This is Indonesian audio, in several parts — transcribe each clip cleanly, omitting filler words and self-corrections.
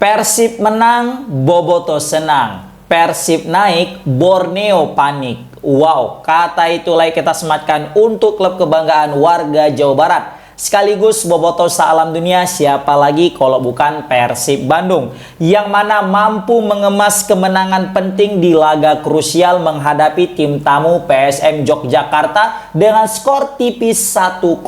Persib menang, Boboto senang. Persib naik, Borneo panik. Wow, kata itulah yang kita sematkan untuk klub kebanggaan warga Jawa Barat. Sekaligus Boboto sealam dunia, siapa lagi kalau bukan Persib Bandung, yang mana mampu mengemas kemenangan penting di laga krusial menghadapi tim tamu PSM Yogyakarta dengan skor tipis 1-0.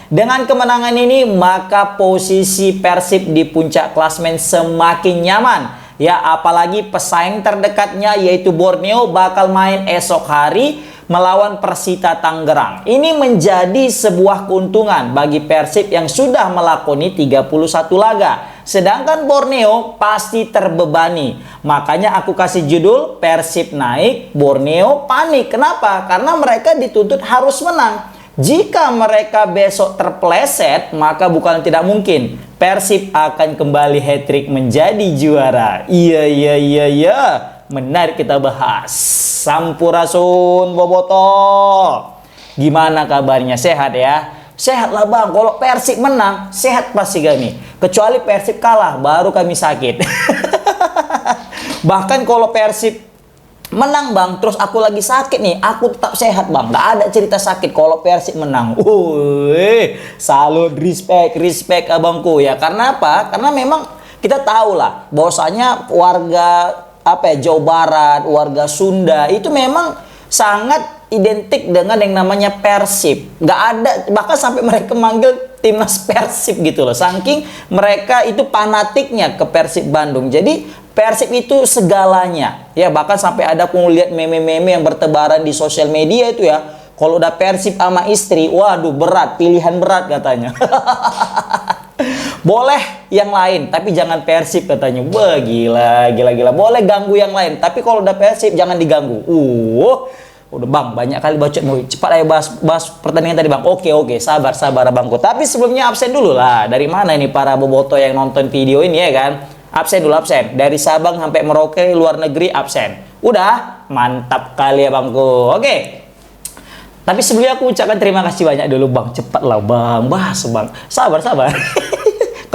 Dengan kemenangan ini, maka posisi Persib di puncak klasmen semakin nyaman. Ya, apalagi pesaing terdekatnya yaitu Borneo bakal main esok hari melawan Persita Tangerang. Ini menjadi sebuah keuntungan bagi Persib yang sudah melakoni 31 laga. Sedangkan Borneo pasti terbebani. Makanya aku kasih judul Persib naik, Borneo panik. Kenapa? Karena mereka dituntut harus menang. Jika mereka besok terpleset, maka bukan tidak mungkin Persib akan kembali hat-trick menjadi juara. Iya. Menarik kita bahas. Sampurasun Boboto. Gimana kabarnya? Sehat ya? Sehat lah bang. Kalau Persib menang, sehat pasti kami. Kecuali Persib kalah, baru kami sakit. Bahkan kalau Persib menang bang, terus aku lagi sakit nih, aku tetap sehat bang. Gak ada cerita sakit kalau Persib menang. Salut, respect abangku ya. Karena apa? Karena memang kita tahu lah bahwasanya warga Jawa Barat, warga Sunda itu memang sangat identik dengan yang namanya Persib. Gak ada, bahkan sampai mereka manggil timnas Persib gitu loh. Saking mereka itu fanatiknya ke Persib Bandung. Jadi Persib itu segalanya. Ya, bahkan sampai ada aku lihat meme-meme yang bertebaran di sosial media itu ya. Kalau udah Persib sama istri, waduh berat, pilihan berat katanya. Boleh yang lain, tapi jangan Persib katanya. Wah, gila. Boleh ganggu yang lain, tapi kalau udah Persib jangan diganggu. Udah bang, banyak kali bacot. Cepat aja bahas pertandingan tadi bang. Oke, sabar abangku. Tapi sebelumnya absen dulu lah. Dari mana ini para boboto yang nonton video ini ya kan? Absen dulu, absen. Dari Sabang sampai Merauke, luar negeri absen. Udah, mantap kali ya bangku. Oke. Tapi sebelumnya aku ucapkan terima kasih banyak dulu bang. Cepatlah bang, bahas bang. Sabar.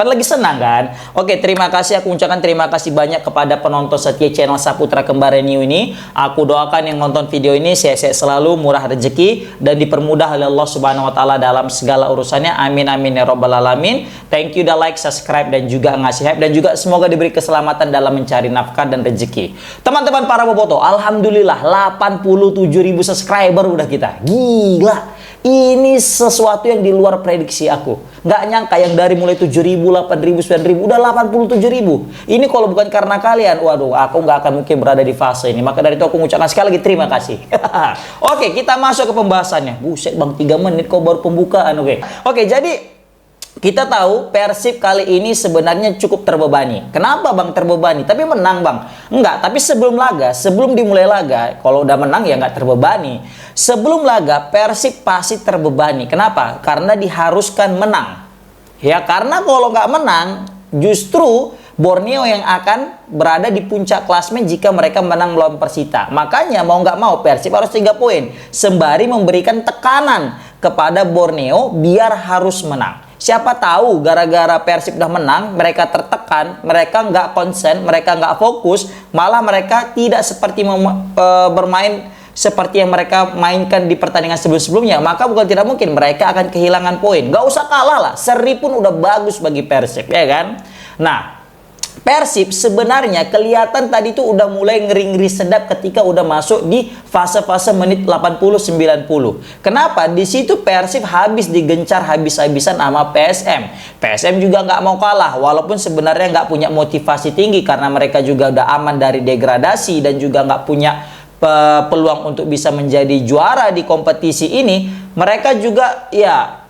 Kan lagi senang kan? Oke, terima kasih. Aku ucapkan terima kasih banyak kepada penonton setia channel Saputra Kembar New ini. Aku doakan yang nonton video ini sehat-sehat selalu, murah rezeki, dan dipermudah oleh Allah Subhanahu Wa Taala dalam segala urusannya. Amin ya robbal alamin. Thank you udah like, subscribe, dan juga ngasih hype, dan juga semoga diberi keselamatan dalam mencari nafkah dan rezeki. Teman-teman para boboto, alhamdulillah 87.000 subscriber udah kita. Gila. Ini sesuatu yang di luar prediksi aku. Nggak nyangka yang dari mulai 7.000, 8.000, 9.000, udah 87.000. Ini kalau bukan karena kalian, waduh, aku nggak akan mungkin berada di fase ini. Maka dari itu aku mengucapkan sekali lagi terima kasih. Oke, kita masuk ke pembahasannya. Buset bang, 3 menit kok baru pembukaan. Oke, jadi kita tahu Persib kali ini sebenarnya cukup terbebani. Kenapa bang terbebani? Tapi menang bang. Enggak, tapi sebelum dimulai laga, kalau udah menang ya nggak terbebani. Sebelum laga Persib pasti terbebani. Kenapa? Karena diharuskan menang. Ya, karena kalau nggak menang, justru Borneo yang akan berada di puncak klasmen jika mereka menang melawan Persita. Makanya mau nggak mau Persib harus 3 poin. Sembari memberikan tekanan kepada Borneo biar harus menang. Siapa tahu gara-gara Persib udah menang, mereka tertekan, mereka nggak konsen, mereka nggak fokus, malah mereka tidak seperti bermain seperti yang mereka mainkan di pertandingan sebelum-sebelumnya. Maka bukan tidak mungkin mereka akan kehilangan poin. Nggak usah kalah lah, seri pun udah bagus bagi Persib, ya kan? Nah, Persib sebenarnya kelihatan tadi tuh udah mulai ngeri-ngeri sedap ketika udah masuk di fase-fase menit 80-90. Kenapa? Di situ Persib habis digencar habis-habisan sama PSM. PSM juga nggak mau kalah, walaupun sebenarnya nggak punya motivasi tinggi karena mereka juga udah aman dari degradasi dan juga nggak punya peluang untuk bisa menjadi juara di kompetisi ini. Mereka juga ya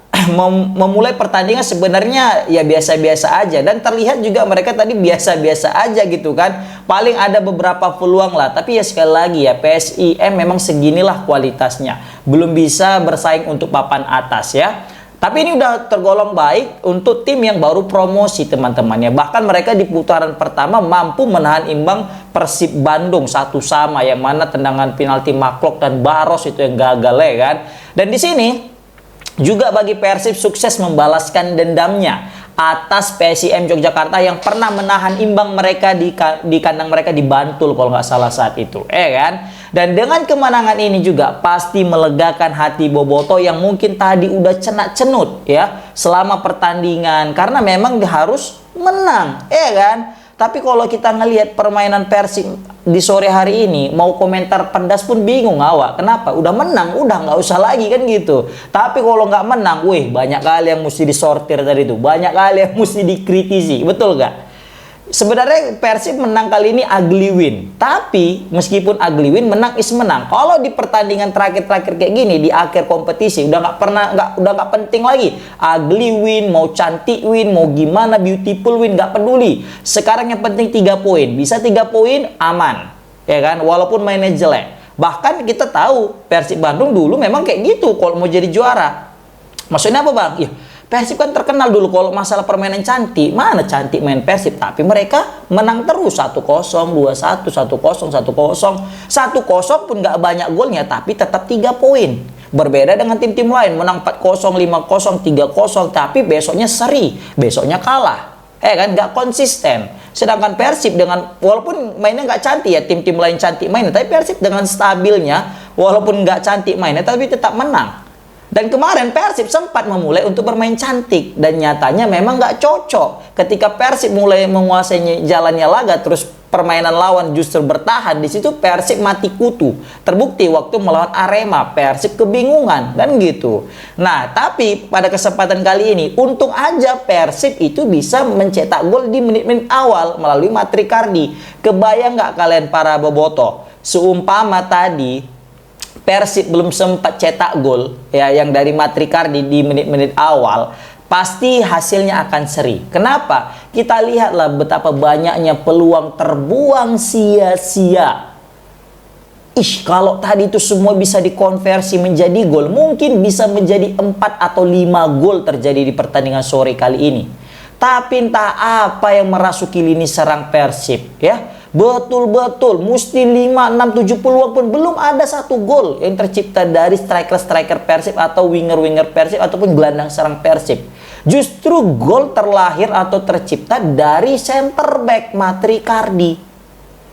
memulai pertandingan sebenarnya ya biasa-biasa aja, dan terlihat juga mereka tadi biasa-biasa aja gitu kan. Paling ada beberapa peluang lah, tapi ya sekali lagi ya PSIM memang seginilah kualitasnya, belum bisa bersaing untuk papan atas ya. Tapi ini udah tergolong baik untuk tim yang baru promosi teman-temannya. Bahkan mereka di putaran pertama mampu menahan imbang Persib Bandung 1-1, yang mana tendangan penalti Maklok dan Baros itu yang gagal ya kan. Dan di sini juga bagi Persib sukses membalaskan dendamnya atas PSIM Yogyakarta yang pernah menahan imbang mereka di kandang mereka di Bantul kalau nggak salah saat itu, kan? Dan dengan kemenangan ini juga pasti melegakan hati Boboto yang mungkin tadi udah cenut ya selama pertandingan karena memang harus menang, kan? Tapi kalau kita ngelihat permainan Persib di sore hari ini, mau komentar pedas pun bingung awak. Kenapa? Udah menang, udah nggak usah lagi kan gitu. Tapi kalau nggak menang, wih banyak kali yang mesti disortir tadi itu. Banyak kali yang mesti dikritisi. Betul nggak? Sebenarnya Persib menang kali ini ugly win. Tapi meskipun ugly win, menang is menang. Kalau di pertandingan terakhir-terakhir kayak gini di akhir kompetisi udah nggak penting lagi. Ugly win, mau cantik win, mau gimana beautiful win nggak peduli. Sekarang yang penting 3 poin. Bisa 3 poin aman, ya kan? Walaupun mainnya jelek. Bahkan kita tahu Persib Bandung dulu memang kayak gitu kalau mau jadi juara. Maksudnya apa, Bang? Ya, Persib kan terkenal dulu kalau masalah permainan cantik. Mana cantik main Persib, tapi mereka menang terus 1-0, 2-1, 1-0, 1-0. 1-0 pun nggak banyak golnya, tapi tetap 3 poin. Berbeda dengan tim-tim lain, menang 4-0, 5-0, 3-0, tapi besoknya seri, besoknya kalah. Kan nggak konsisten. Sedangkan Persib dengan walaupun mainnya nggak cantik ya, tim-tim lain cantik mainnya, tapi Persib dengan stabilnya walaupun nggak cantik mainnya, tapi tetap menang. Dan kemarin Persib sempat memulai untuk bermain cantik dan nyatanya memang nggak cocok. Ketika Persib mulai menguasai jalannya laga, terus permainan lawan justru bertahan, di situ Persib mati kutu. Terbukti waktu melawan Arema, Persib kebingungan dan gitu. Nah, tapi pada kesempatan kali ini, untung aja Persib itu bisa mencetak gol di menit-menit awal melalui Matrikardi. Kebayang nggak kalian para bobotoh? Seumpama tadi Persib belum sempat cetak gol ya yang dari Matrikardi di menit-menit awal, pasti hasilnya akan seri. Kenapa? Kita lihatlah betapa banyaknya peluang terbuang sia-sia. Kalau tadi itu semua bisa dikonversi menjadi gol, mungkin bisa menjadi 4 atau 5 gol terjadi di pertandingan sore kali ini. Tapi entah apa yang merasuki lini serang Persib ya. Betul-betul mesti 5, 6, 7 peluang pun belum ada 1 gol yang tercipta dari striker-striker Persib atau winger-winger Persib ataupun gelandang serang Persib. Justru gol terlahir atau tercipta dari center back Matrikardi.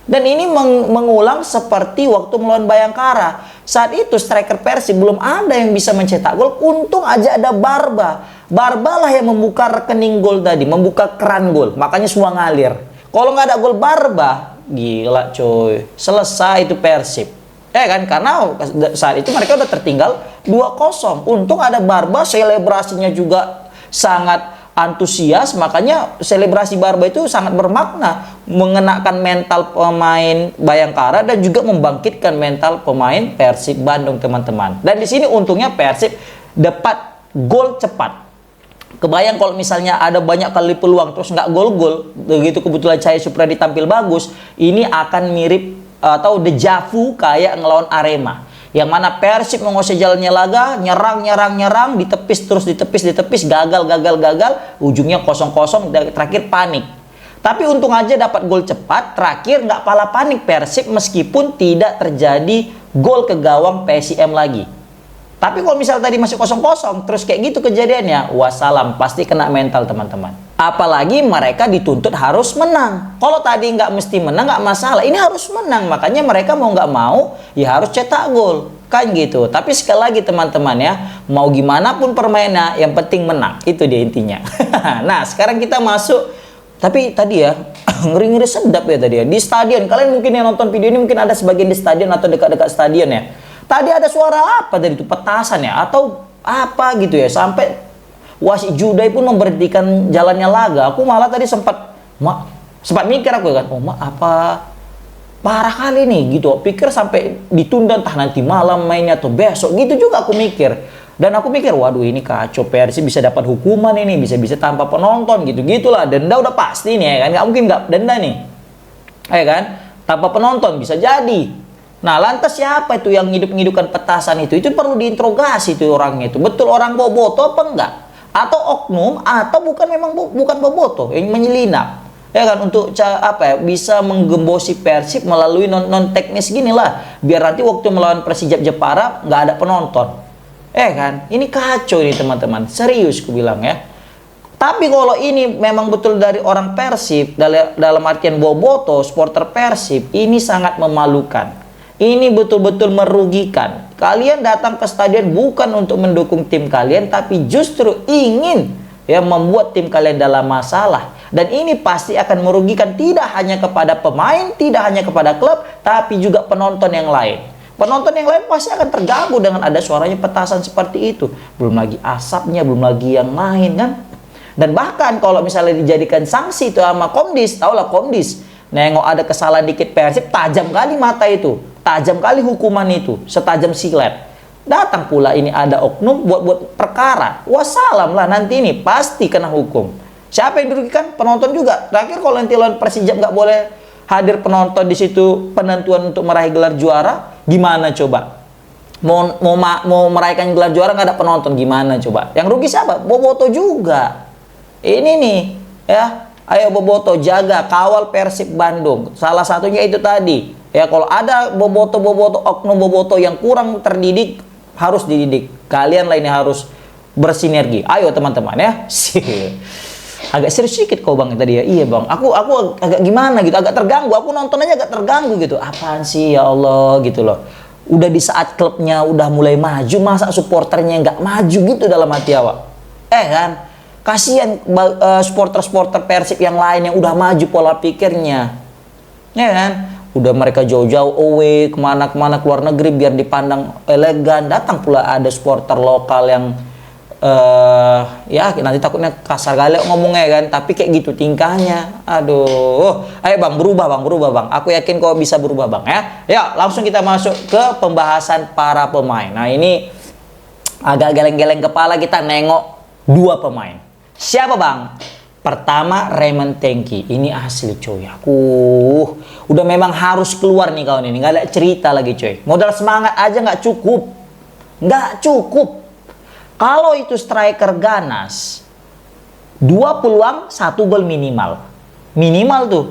Dan ini mengulang seperti waktu melawan Bayangkara. Saat itu striker Persib belum ada yang bisa mencetak gol. Untung aja ada Barba. Barba lah yang membuka rekening gol tadi, membuka keran gol. Makanya semua ngalir. Kalau nggak ada gol Barba, gila coy, selesai itu Persib. Kan karena saat itu mereka udah tertinggal 2-0. Untung ada Barba, selebrasinya juga sangat antusias, makanya selebrasi Barba itu sangat bermakna, mengenakan mental pemain Bayangkara dan juga membangkitkan mental pemain Persib Bandung, teman-teman. Dan di sini untungnya Persib dapat gol cepat. Kebayang kalau misalnya ada banyak kali peluang terus nggak gol-gol, begitu kebetulan Cahaya Supriyadi tampil bagus, ini akan mirip atau dejavu kayak ngelawan Arema. Yang mana Persib menguasai jalannya laga, nyerang, ditepis, gagal, ujungnya 0-0, terakhir panik. Tapi untung aja dapat gol cepat, terakhir nggak pala panik Persib meskipun tidak terjadi gol ke gawang PSIM lagi. Tapi kalau misal tadi masih 0-0, terus kayak gitu kejadiannya, wassalam, pasti kena mental teman-teman. Apalagi mereka dituntut harus menang. Kalau tadi nggak mesti menang, nggak masalah. Ini harus menang, makanya mereka mau nggak mau, ya harus cetak gol. Kan gitu. Tapi sekali lagi teman-teman ya, mau gimana pun permainnya, yang penting menang. Itu dia intinya. Nah, sekarang kita masuk. Tapi tadi ya, ngeri-ngeri sedap ya tadi ya. Di stadion, kalian mungkin yang nonton video ini mungkin ada sebagian di stadion atau dekat-dekat stadion ya. Tadi ada suara apa tadi itu, petasan ya atau apa gitu ya, sampai wasit Judai pun memberhentikan jalannya laga. Aku malah tadi sempat mikir aku kan, apa parah kali nih gitu. Pikir sampai ditunda entah nanti malam mainnya atau besok gitu juga aku mikir. Dan aku mikir, waduh ini kacau, Persib bisa dapat hukuman ini, bisa-bisa tanpa penonton gitu-gitulah. Denda udah pasti nih ya kan, nggak mungkin nggak denda nih. Ya kan, tanpa penonton bisa jadi. Nah, lantas siapa itu yang ngidup-ngidupkan petasan itu? Itu perlu diinterogasi itu orangnya itu. Betul orang boboto apa enggak? Atau oknum atau bukan boboto yang menyelinap. Ya kan, untuk bisa menggembosi Persib melalui non teknis gini lah. Biar nanti waktu melawan Persijap Jepara nggak ada penonton. Kan, ini kacau ini teman-teman. Serius ku bilang ya. Tapi kalau ini memang betul dari orang Persib, dalam artian Boboto, supporter Persib, ini sangat memalukan. Ini betul-betul merugikan. Kalian datang ke stadion bukan untuk mendukung tim kalian, tapi justru ingin ya membuat tim kalian dalam masalah. Dan ini pasti akan merugikan tidak hanya kepada pemain, tidak hanya kepada klub, tapi juga penonton yang lain. Penonton yang lain pasti akan terganggu dengan ada suaranya petasan seperti itu. Belum lagi asapnya, belum lagi yang lain kan. Dan bahkan kalau misalnya dijadikan sanksi itu sama Komdis, tahulah Komdis, nengok ada kesalahan dikit Persib, tajam kali mata itu, tajam kali hukuman itu, setajam silet. Datang pula ini ada oknum buat perkara, wassalam lah nanti ini pasti kena hukum. Siapa yang dirugikan? Penonton juga. Terakhir kalau nanti lawan Persija nggak boleh hadir penonton di situ penentuan untuk meraih gelar juara, gimana coba? Mau meraihkan gelar juara nggak ada penonton, gimana coba? Yang rugi siapa? Boboto juga. Ini nih ya, ayo Boboto jaga, kawal Persib Bandung. Salah satunya itu tadi ya, kalau ada Boboto oknum Boboto yang kurang terdidik, harus dididik. Kalian lainnya harus bersinergi. Ayo teman-teman ya. Agak serius sedikit kau bang tadi ya. Iya bang, aku agak gimana gitu, agak terganggu. Aku nonton aja agak terganggu gitu. Apaan sih ya Allah gitu loh. Udah di saat klubnya udah mulai maju, masa supporternya nggak maju gitu dalam hati awak. Kan? Kasihan supporter Persib yang lain yang udah maju pola pikirnya. Ya kan? Udah mereka jauh-jauh away kemana-kemana keluar negeri biar dipandang elegan. Datang pula ada supporter lokal yang ya nanti takutnya kasar kali ngomongnya kan, tapi kayak gitu tingkahnya. Aduh. Ayo bang, berubah bang. Aku yakin kau bisa berubah bang ya. Ya, langsung kita masuk ke pembahasan para pemain. Nah, ini agak geleng-geleng kepala kita nengok dua pemain. Siapa bang? Pertama Raymond Tengki. Ini asli coy. Aku udah memang harus keluar nih kawan ini. Nggak ada cerita lagi coy. Modal semangat aja nggak cukup. Nggak cukup. Kalau itu striker ganas, 2 peluang 1 gol minimal. Minimal tuh.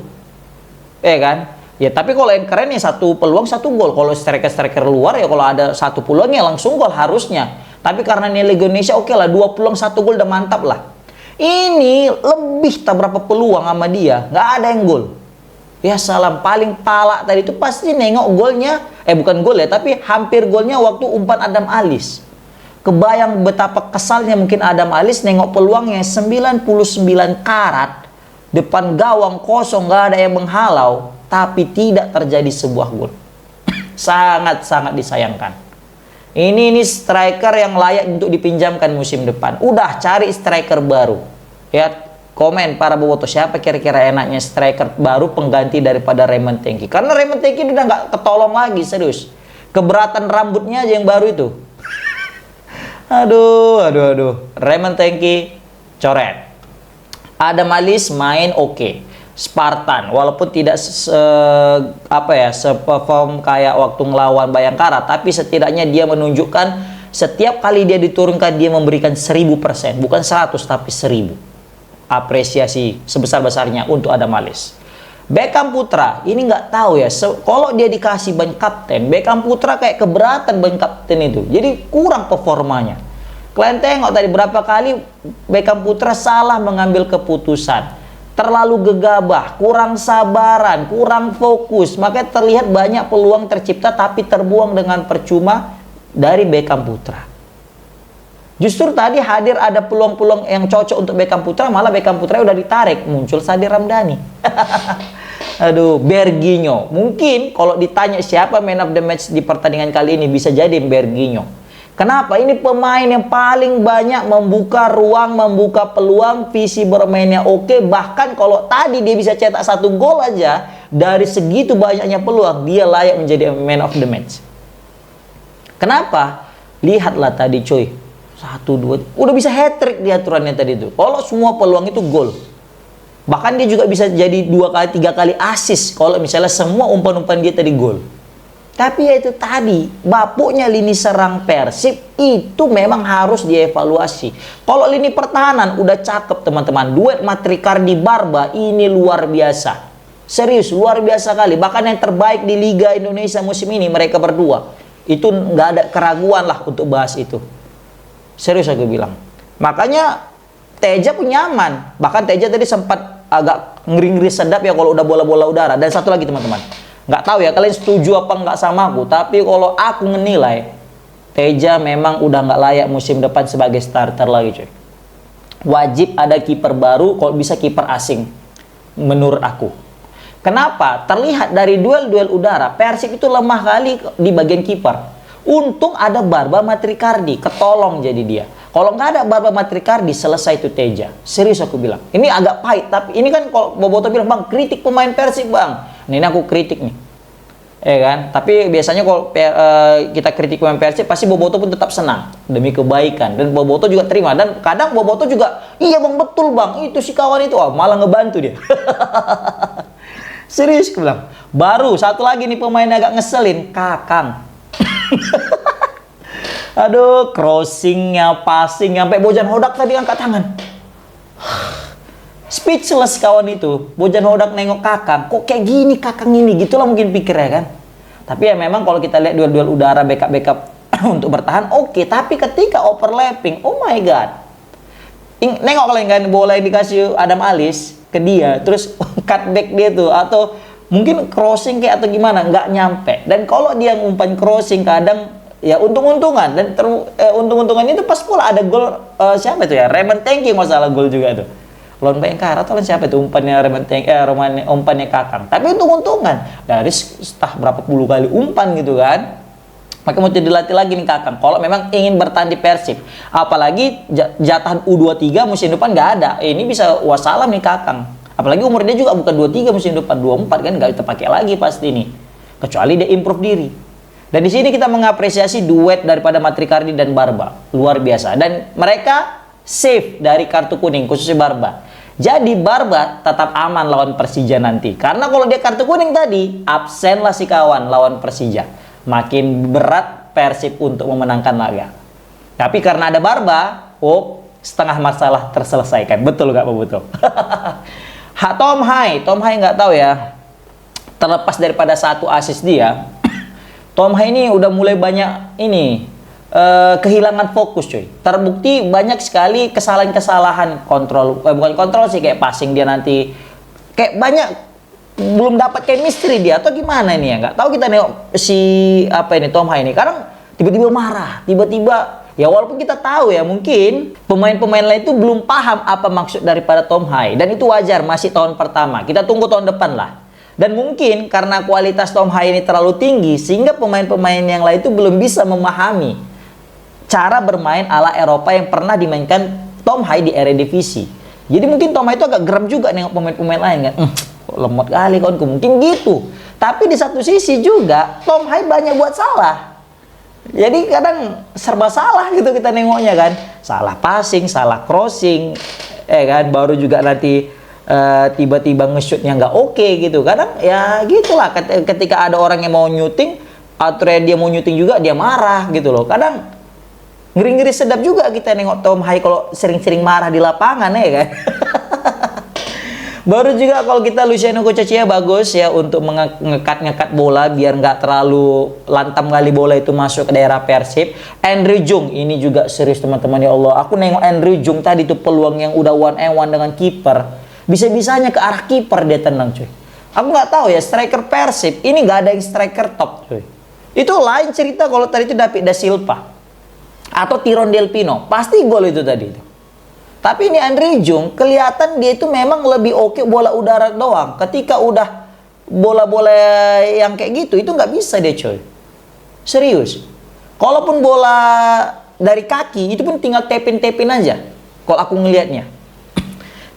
Kan? Ya tapi kalau yang keren ya 1 peluang 1 gol. Kalau striker luar ya kalau ada 1 peluang ya langsung gol harusnya. Tapi karena ini Liga Indonesia oke lah, 2 peluang 1 gol udah mantap lah. Ini lebih tak berapa peluang sama dia, nggak ada yang gol. Ya salam, paling pala tadi itu pasti nengok golnya, bukan gol ya, tapi hampir golnya waktu umpan Adam Alis. Kebayang betapa kesalnya mungkin Adam Alis nengok peluangnya 99 karat, depan gawang kosong, nggak ada yang menghalau, tapi tidak terjadi sebuah gol. Sangat-sangat disayangkan. Ini striker yang layak untuk dipinjamkan musim depan. Udah cari striker baru. Ya, komen para boboto siapa kira-kira enaknya striker baru pengganti daripada Raymond Tengki. Karena Raymond Tengki udah nggak ketolong lagi, serius. Keberatan rambutnya aja yang baru itu. Aduh. Raymond Tengki coret. Adam Alis main oke. Spartan, walaupun tidak seperform kayak waktu ngelawan Bayangkara, tapi setidaknya dia menunjukkan setiap kali dia diturunkan dia memberikan 1000%, bukan 100 tapi 1000. Apresiasi sebesar-besarnya untuk Adam Alis. Beckham Putra, ini nggak tahu ya, kalau dia dikasih ban kapten, Beckham Putra kayak keberatan ban kapten itu, jadi kurang performanya. Kalian tengok tadi berapa kali Beckham Putra salah mengambil keputusan. Terlalu gegabah, kurang sabaran, kurang fokus. Makanya terlihat banyak peluang tercipta tapi terbuang dengan percuma dari Beckham Putra. Justru tadi hadir ada peluang-peluang yang cocok untuk Beckham Putra, malah Beckham Putra udah ditarik, muncul Sadir Ramdhani. Aduh, Berginho. Mungkin kalau ditanya siapa man of the match di pertandingan kali ini, bisa jadi Berginho. Kenapa? Ini pemain yang paling banyak membuka ruang, membuka peluang, visi bermainnya oke. Bahkan kalau tadi dia bisa cetak 1 gol aja, dari segitu banyaknya peluang, dia layak menjadi man of the match. Kenapa? Lihatlah tadi coy. 1, 2, udah bisa hat-trick di aturannya tadi itu. Kalau semua peluang itu gol. Bahkan dia juga bisa jadi 2 kali, 3 kali assist. Kalau misalnya semua umpan-umpan dia tadi gol. Tapi ya itu tadi, bapuknya lini serang Persib itu memang harus dievaluasi. Kalau lini pertahanan udah cakep teman-teman. Duet Matrikardi Barba ini luar biasa. Serius, luar biasa kali. Bahkan yang terbaik di Liga Indonesia musim ini mereka berdua. Itu nggak ada keraguan lah untuk bahas itu. Serius aku bilang. Makanya Teja pun nyaman. Bahkan Teja tadi sempat agak ngeri-ngeri sedap ya kalau udah bola-bola udara. Dan satu lagi teman-teman, nggak tahu ya kalian setuju apa nggak sama aku, tapi kalau aku menilai Teja memang udah nggak layak musim depan sebagai starter lagi cuy. Wajib ada kiper baru, kalau bisa kiper asing menurut aku. Kenapa? Terlihat dari duel-duel udara Persib itu lemah kali di bagian kiper. Untung ada Barba Matrikardi, ketolong jadi dia. Kalau nggak ada Barba Matrikardi, selesai itu Teja. Serius aku bilang. Ini agak pahit, tapi ini kan kalau Boboto bilang, bang, kritik pemain Persib bang. Nah, ini aku kritik nih. Kan? Tapi biasanya kalau kita kritik pemain Persib, pasti Boboto pun tetap senang demi kebaikan. Dan Boboto juga terima. Dan kadang Boboto juga, iya bang, betul bang, itu si kawan itu. Oh, malah ngebantu dia. Serius aku bilang. Baru satu lagi nih pemain agak ngeselin, Kakang. Aduh, crossingnya, passing, sampai Bojan Hodak tadi angkat tangan. Speechless kawan itu. Bojan Hodak nengok Kakang, kok kayak gini Kakang ini, gitulah mungkin pikirnya kan. Tapi ya memang kalau kita lihat duel-duel udara backup untuk bertahan oke. Tapi ketika overlapping, oh my god. Nengok kalian kan bola yang dikasih Adam Alis ke dia, terus cutback dia tuh, atau mungkin crossing kayak atau gimana, nggak nyampe. Dan kalau dia ngumpan crossing kadang ya untung-untungan, dan untung-untungannya itu pas pula ada gol siapa itu ya, Raymond Tengki masalah gol juga tuh lawan Bayangkara atau siapa itu umpannya Raymond Tengki, umpannya Kakang. Tapi untung-untungan dari setah berapa puluh kali umpan gitu kan. Maka mau dilatih lagi nih Kakang kalau memang ingin bertahan di Persib, apalagi jatah U23 musim depan nggak ada. Ini bisa wassalam nih Kakang. Apalagi umur dia juga bukan 23 musim depan, 24 kan, nggak terpakai lagi pasti nih. Kecuali dia improve diri. Dan di sini kita mengapresiasi duet daripada Matrikardi dan Barba. Luar biasa. Dan mereka safe dari kartu kuning, khususnya Barba. Jadi Barba tetap aman lawan Persija nanti. Karena kalau dia kartu kuning tadi, absen lah si kawan lawan Persija. Makin berat Persib untuk memenangkan laga. Tapi karena ada Barba, setengah masalah terselesaikan. Betul nggak Pak Buto? Tom Hai nggak tahu ya. Terlepas daripada satu assist dia, Tom Hai ini udah mulai banyak kehilangan fokus cuy. Terbukti banyak sekali kesalahan-kesalahan kontrol, bukan kontrol sih, kayak passing dia nanti kayak banyak belum dapat chemistry dia atau gimana ini ya, nggak tahu. Kita nengok si Tom Hai ini kadang tiba-tiba marah, tiba-tiba ya, walaupun kita tahu ya mungkin pemain-pemain lain itu belum paham apa maksud daripada Tom Hai, dan itu wajar, masih tahun pertama. Kita tunggu tahun depan lah. Dan mungkin karena kualitas Tom Hai ini terlalu tinggi sehingga pemain-pemain yang lain itu belum bisa memahami cara bermain ala Eropa yang pernah dimainkan Tom Hai di Eredivisie. Jadi mungkin Tom Hai itu agak geram juga nengok pemain-pemain lain kan. Kok lemot kali kawanku, mungkin gitu. Tapi di satu sisi juga Tom Hai banyak buat salah. Jadi kadang serba salah gitu kita nengoknya kan. Salah passing, salah crossing, kan, baru juga nanti tiba-tiba nge-shootnya nggak oke gitu. Kadang ya gitulah, ketika ada orang yang mau nyuting atau dia mau nyuting juga dia marah gitu loh. Kadang ngeri-ngeri sedap juga kita nengok Tom Hai kalau sering-sering marah di lapangan ya kan. Baru juga kalau kita Luciano Kucaccia bagus ya untuk ngekat bola biar nggak terlalu lantam kali bola itu masuk ke daerah Persib. Andrew Jung ini juga serius teman-teman, ya Allah. Aku nengok Andrew Jung tadi tuh peluang yang udah one and one dengan kiper, bisa-bisanya ke arah kiper dia tendang cuy. Aku nggak tahu ya, striker Persib ini nggak ada yang striker top cuy. Itu lain cerita kalau tadi itu David da Silva atau Tiron Del Pino, pasti gol itu tadi itu. Tapi ini Andre Jung kelihatan dia itu memang lebih oke bola udara doang. Ketika udah bola-bola yang kayak gitu itu nggak bisa dia coy. Serius. Kalaupun bola dari kaki itu pun tinggal tepin-tepin aja. Kalau aku ngelihatnya.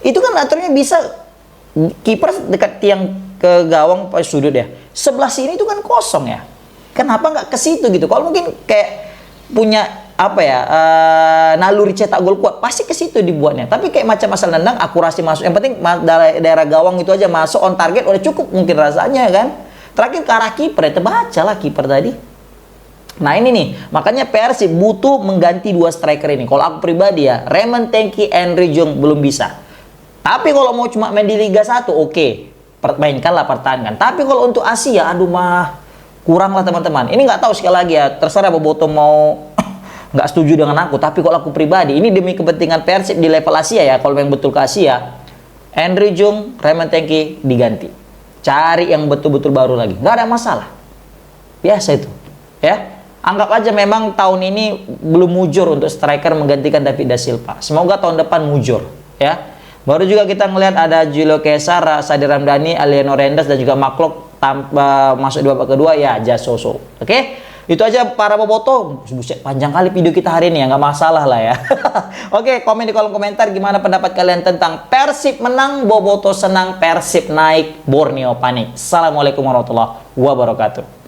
Itu kan aturnya bisa kiper dekat tiang ke gawang pas sudut ya. Sebelah sini itu kan kosong ya. Kenapa nggak ke situ gitu? Kalau mungkin kayak punya naluri cetak gol kuat, pasti ke situ dibuatnya. Tapi kayak macam asal nendang, akurasi masuk. Yang penting daerah gawang itu aja masuk on target udah cukup mungkin rasanya kan. Terakhir ke arah kiper, ya terbaca lah kiper tadi. Nah ini nih, makanya Persib butuh mengganti dua striker ini. Kalau aku pribadi ya, Raymond Tengki, Andre Jong belum bisa. Tapi kalau mau cuma main di Liga 1, oke. Mainkanlah, pertahankan. Tapi kalau untuk Asia, aduh mah kurang lah teman-teman. Ini nggak tahu sekali lagi ya, terserah Boboto mau nggak setuju dengan aku, tapi kalau aku pribadi, ini demi kepentingan Persib di level Asia ya, kalau memang betul ke Asia, Henry Jung, Raymond Tengki diganti. Cari yang betul-betul baru lagi. Nggak ada masalah. Biasa itu. Ya. Anggap aja memang tahun ini belum mujur untuk striker menggantikan David da Silva. Semoga tahun depan mujur. Ya. Baru juga kita ngelihat ada Julio Cesar, Sadir Ramdhani, Alieno Rendas, dan juga Maklok tanpa masuk di babak kedua. Ya, Jasoso. Oke. Itu aja para boboto. Buset, panjang kali video kita hari ini ya, nggak masalah lah ya. Oke, komen di kolom komentar gimana pendapat kalian tentang Persib menang, boboto senang, Persib naik, Borneo panik. Assalamualaikum warahmatullahi wabarakatuh.